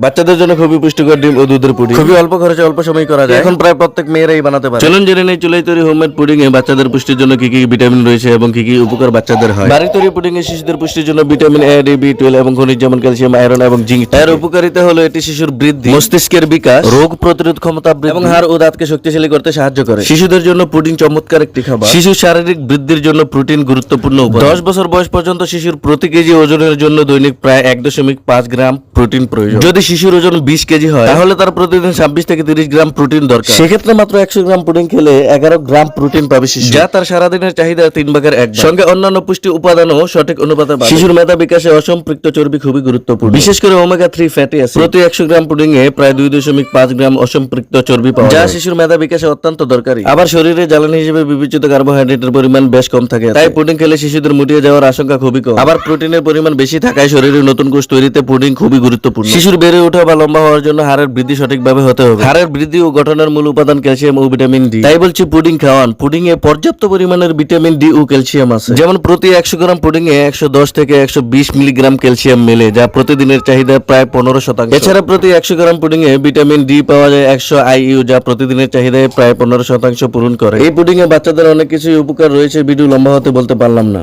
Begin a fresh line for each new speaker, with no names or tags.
বাচ্চাদের জন্য খুবই পুষ্টিকর ডিম ও দুধের পুডিং খুবই অল্প খরচে অল্প সময় করা যায়, এখন প্রায় প্রত্যেক মেয়েরাই বানাতে পারে। চলুন জেনে নেই চুলাই তৈরি হোমমেড পুডিং এ বাচ্চাদের পুষ্টির জন্য কি কি ভিটামিন রয়েছে এবং কি কি উপকার বাচ্চাদের হয়। বাড়ি তৈরি পুডিং এ শিশুদের পুষ্টির জন্য ভিটামিন এ, ডি, বি12 এবং খনিজ যেমন ক্যালসিয়াম, আয়রন এবং জিঙ্ক। এর উপকারিতা হলো এটি শিশুর বৃদ্ধি, মস্তিষ্কের বিকাশ, রোগ প্রতিরোধ ক্ষমতা বৃদ্ধি এবং হাড় ও দাঁতকে শক্তিশালী করতে সাহায্য করে। শিশুদের জন্য পুডিং চমৎকার একটি খাবার। শিশুর শারীরিক বৃদ্ধির জন্য প্রোটিন গুরুত্বপূর্ণ উপাদান। 10 বছর বয়স পর্যন্ত শিশুর প্রতি কেজি ওজনের জন্য দৈনিক প্রায় 1.5 গ্রাম প্রোটিন প্রয়োজন। যদি শিশুর ওজন 20 কেজি হয় তাহলে তার প্রতিদিন 26 থেকে 30 গ্রাম প্রোটিন দরকার। সেক্ষেত্রে মাত্র 100 গ্রাম পুডিং খেলে 11 গ্রাম প্রোটিন পাবে শিশু, যা তার সারাদিনের চাহিদা 3 ভাগের 1 ভাগ। সঙ্গে অন্যান্য পুষ্টি উপাদানও সঠিক অনুপাতে পাবে। শিশুর মেধা বিকাশে অসম্পৃক্ত চর্বি খুবই গুরুত্বপূর্ণ, বিশেষ করে ওমেগা 3 ফ্যাটি অ্যাসিড। প্রতি 100 গ্রাম পুডিং এ প্রায় 2.5 গ্রাম অসম্পৃক্ত চর্বি পাওয়া যায়, যা শিশুর মেধা বিকাশে অত্যন্ত দরকারি। আবার শরীরে জ্বালানি হিসেবে বিবেচিত কার্বোহাইড্রেটের পরিমাণ বেশ কম থাকে, তাই পুডিং খেলে শিশুদের মুটিয়ে যাওয়ার আশঙ্কা খুবই কম। আবার প্রোটিনের পরিমাণ বেশি থাকায় শরীরে নতুন কোষ তৈরিতে পুডিং খুবই গুরুত্বপূর্ণ। শিশুর বেড়ে ওঠা বা লম্বা হওয়ার জন্য হাড়ের বৃদ্ধি সঠিকভাবে হতে হবে। হাড়ের বৃদ্ধি ও গঠনের মূল উপাদান ক্যালসিয়াম ও ভিটামিন ডি, তাই বলছি পুডিং খাওয়ান। পুডিং এ পর্যাপ্ত পরিমাণের ভিটামিন ডি ও ক্যালসিয়াম আছে, যেমন প্রতি 100 গ্রাম পুডিং এ 110 থেকে 120 মিলিগ্রাম ক্যালসিয়াম মেলে, যা প্রতিদিনের চাহিদা প্রায় 15%। এছাড়া প্রতি 100 গ্রাম পুডিং এ ভিটামিন ডি পাওয়া যায় 100 IU, যা প্রতিদিনের চাহিদায় প্রায় 15% পূরণ করে। এই পুডিং এ বাচ্চাদের অনেক কিছুই উপকার রয়েছে, ভিডিও লম্বা হতে বলতে পারলাম না।